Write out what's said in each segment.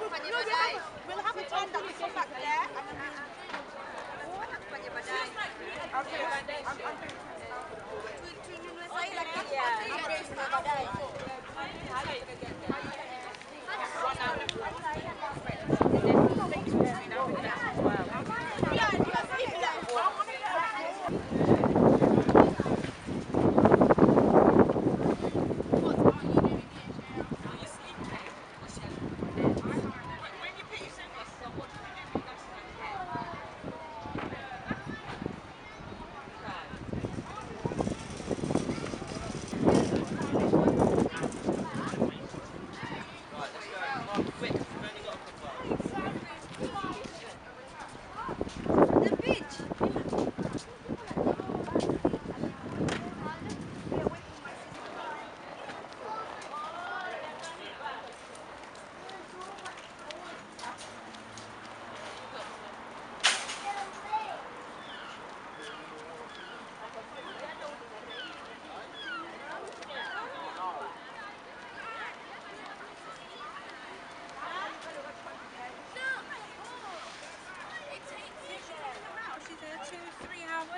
We'll have a time that we come back there. Okay.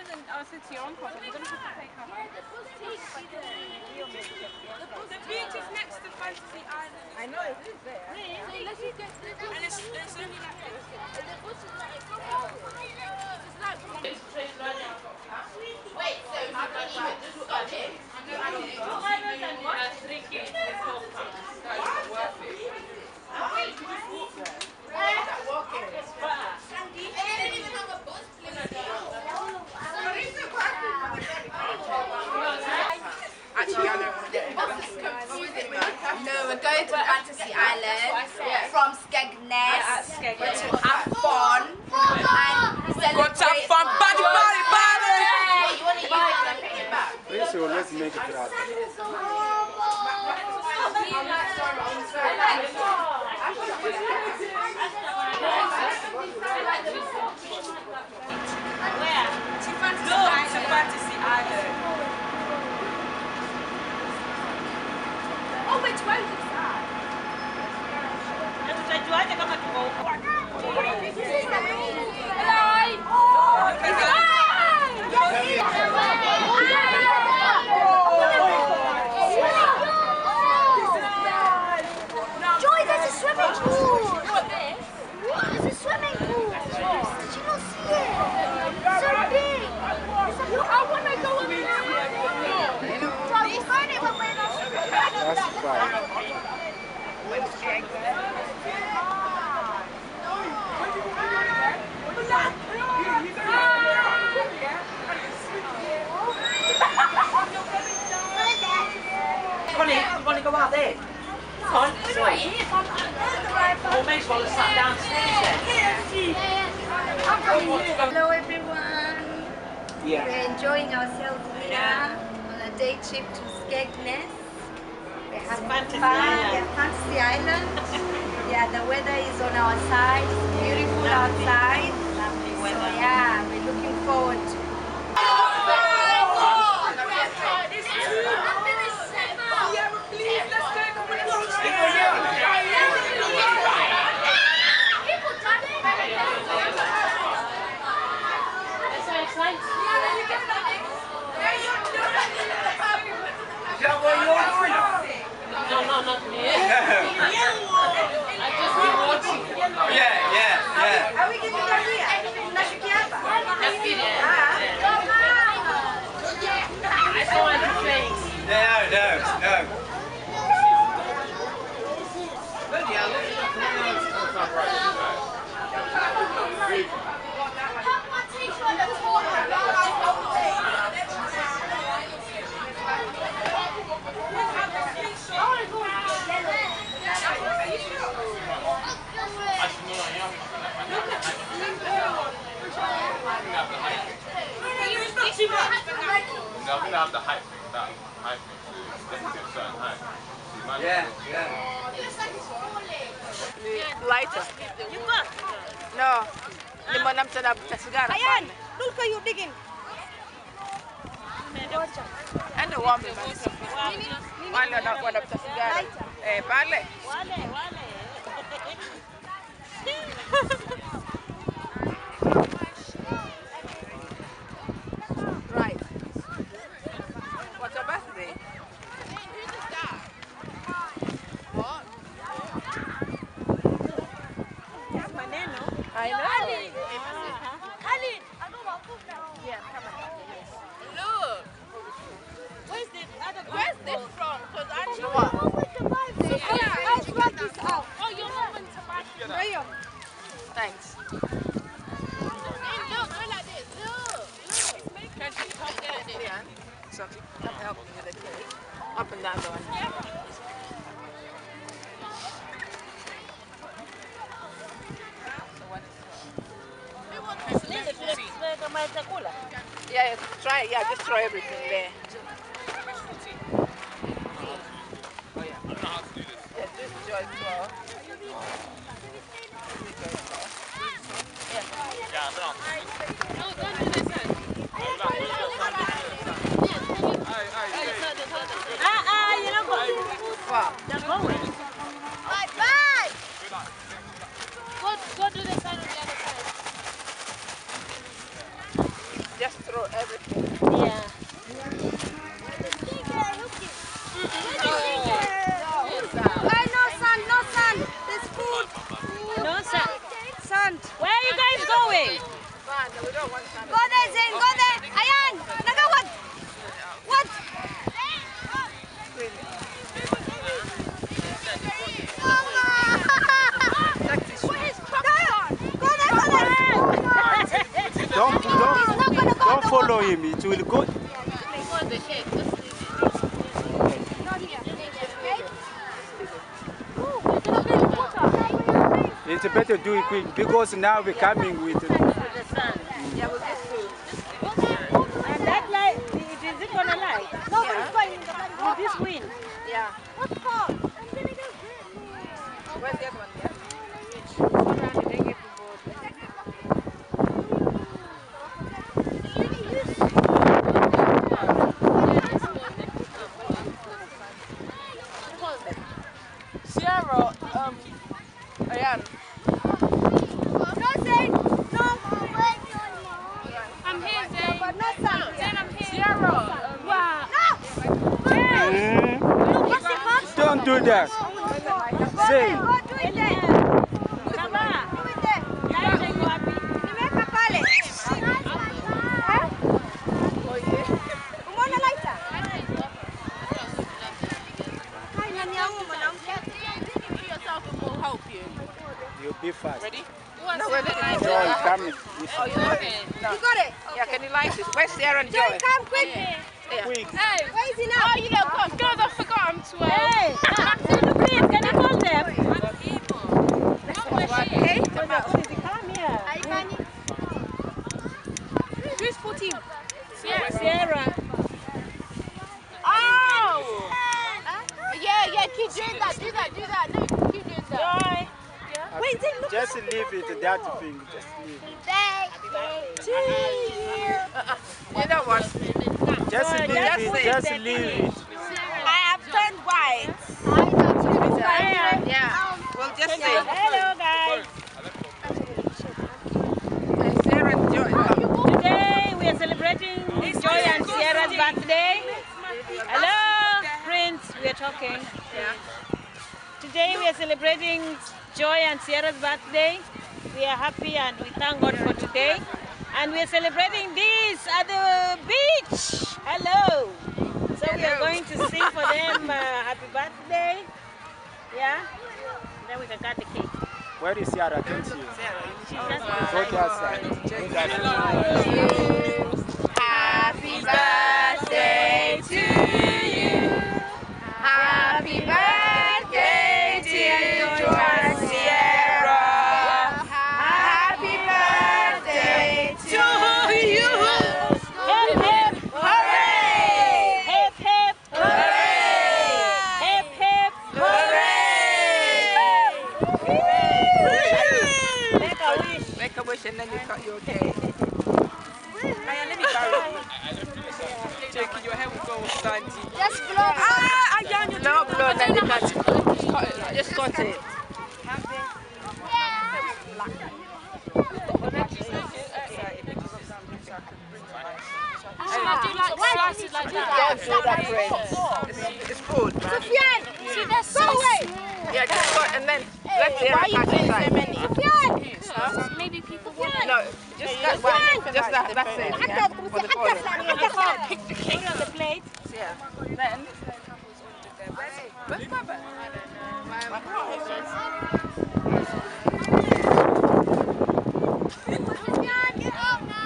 And I said to your uncle, you're going to have to take her home. The beach is next to Fantasy Island. I know it is there. And it's only like Wait, so you don't even just got it? No, we're going to Fantasy Island from Skegness to have fun and celebrate. Party! You want to use it and bring it back? So let's make it right. where? To Fantasy Island. Oh, which way is that? Tutajuaje kama tuko huko? Joy, there's a swimming pool! There's a swimming pool! Did you not see it? So big! I want to go in there! Well, we'll find it when we're not swimming. That's fine. You want to go out there? Fine. Or may as well have sat downstairs then. Hello everyone. Yeah. We're enjoying ourselves here on a day trip to Skegness. We're having Fantasy fun. Island. Yeah, Fantasy Island. Yeah, the weather is on our side. It's beautiful outside. Lovely So weather. yeah, we're looking forward to. No, not me. I just been watching. Yeah. Are we getting here? That's good, I saw it in face. No. No, I'm gonna have the height. That height is definitely a certain height. So you might Lighter. You got? No. Hindi mo alam sa sigara. Ayan! Doon kayo digin. Ano, wami ba? Wala na ko na sa sigara. Pale. Wale. I know. Khalid, I got my food now. Yeah, come on. Look, Where's the other where's this from? Because I You know what? I'll grab this out. Oh, your mom went to buy Graham. Thanks. look, look like this. Look. Yeah. So come help me with the cake. Up and down the one. So what is Yeah, try it. Yeah, just throw everything there. Oh yeah. I don't know how to do this. Yeah, just joy 12. Yeah, I don't know. No, don't do this one. You're not going. Wow. They're going. Bye-bye. Go do the sign on the other side. Just throw everything. Yeah. Why no sun, no sun. There's food. No, sir. Sun. Where are you guys going? Fine, we don't want some. Go there, Zain, go there. Ayan, nagawad. What? Don't follow him. It will go. It's better do it quick because now we're coming with. Yeah, we'll just do. And that light, is it gonna light? No, but it's fine. With this wind? Yeah. What's it called? Where's the other one? Yeah. Sierra, Ayan. No, Zain. No. I'm here, Zane. But no sun. Zane, I'm here. Sierra, Wow. No. What's it called? Don't do that. Say. Go do it there. Baba, Do it there. light and wapi. Nimeweka pale. Umeona lighter? Hai, nani yangu mwanamke? Give yourself and we'll help you. You'll be fast. ready? No, we're not. Joy, coming. Oh, you got it? No. You got it? Yeah, can you light it? Where's Sierra and Joy, Joy? come quick. Quick. Hey, Where is he now? oh, you know, come. Girls, I forgot I'm 12. Hey, please, can you call them? Hey, Come here. Who's 14? Sierra. Oh! Yeah, keep doing that. Do that. No, keep doing that. Joy. Just leave it, that thing. Just leave it. you know what? Just leave it. Just leave it. I have turned white. Yeah, we'll just say Hello, guys. Sierra and Joy. Today we are celebrating Joy and Sierra's birthday. Hello, Prince. We are talking. Today we are celebrating Joy and Sierra's birthday. We are happy and we thank God for today. And we are celebrating this at the beach. Hello. So we are going to sing for them happy birthday. Yeah. Then we can cut the cake. Where is Yara? Don't see you. She's just Go to outside. Go to outside. Happy birthday to you. Happy birthday, dear Joy and Sierra. Happy birthday to you. hip hip Hooray! hip hip Hooray! hip hip. Hooray! Make a wish. Make a wish and then you cut your cake. Hey, let me carry it. Jake, your hair will go all stunty. Just blow. No, blow, then you cut it. Just cut it. Don't do that, Prince. It's good, man. See, that's so way. Yeah, just cut and then let Sierra cut inside. Sufyan. Maybe Just that's it. Yeah. For the toilet. Pick the cake on the plate. Yeah. Then. Where's Baba? My car is just. Get up now.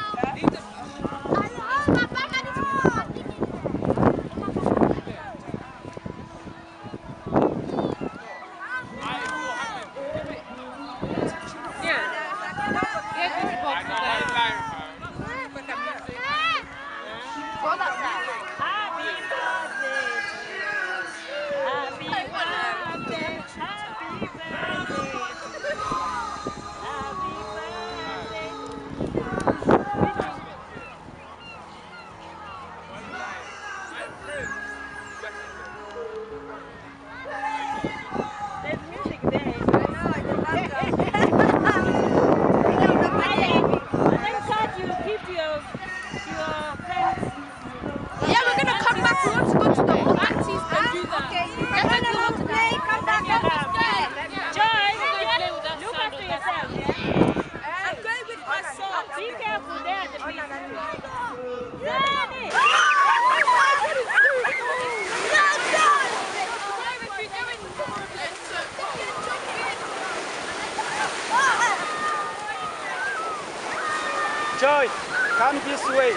Joy, come this way.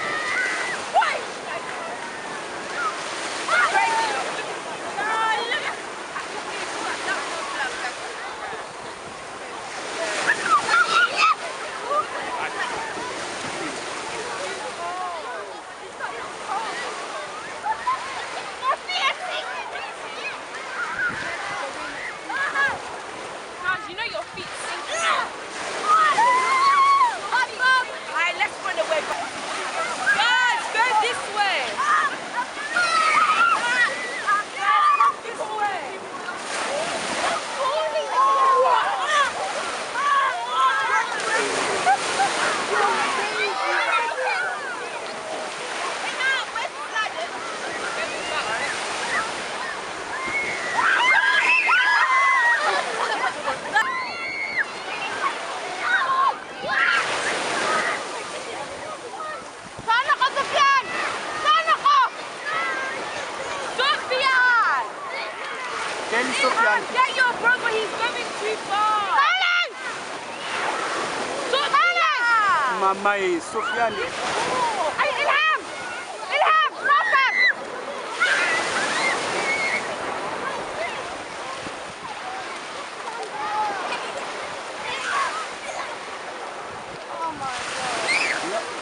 Get your brother, he's going too far. Mama is Sufyan. Ilham! Ilham!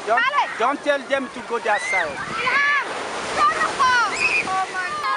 Stop! Don't tell them to go that side. Ilham! Oh my God.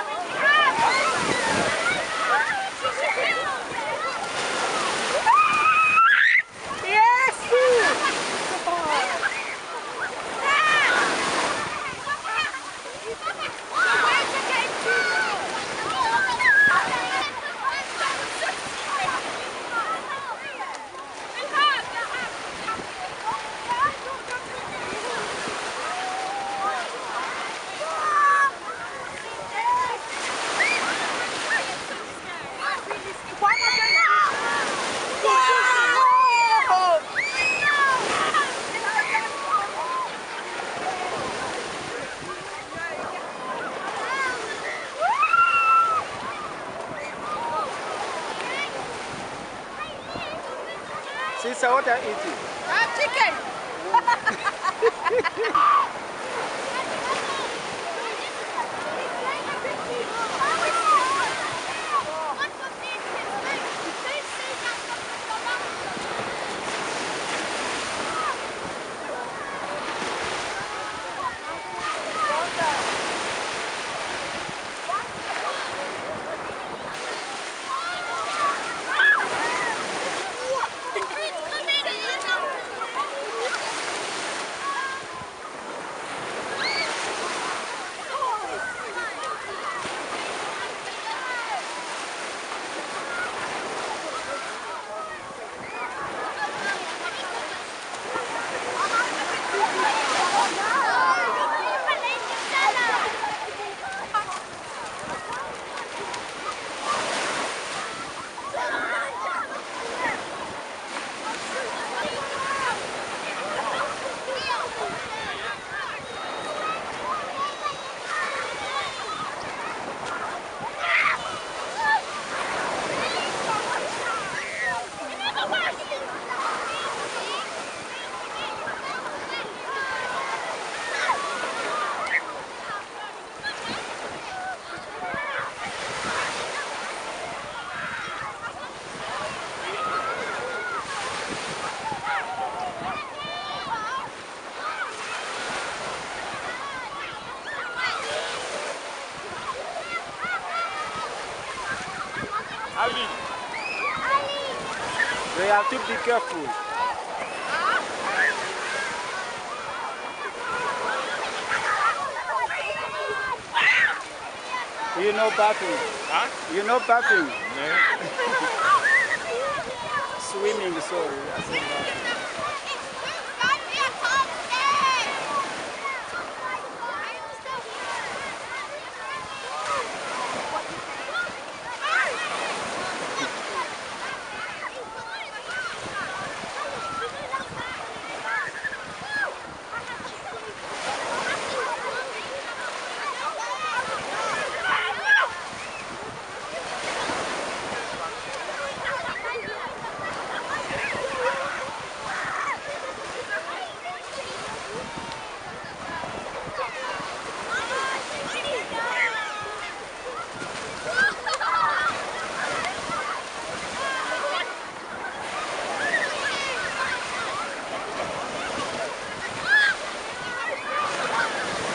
Sister, what are you eating? Chicken! have to be careful. You know bathing? Huh? You know bathing? Yeah. Swimming, sorry. I said bathing.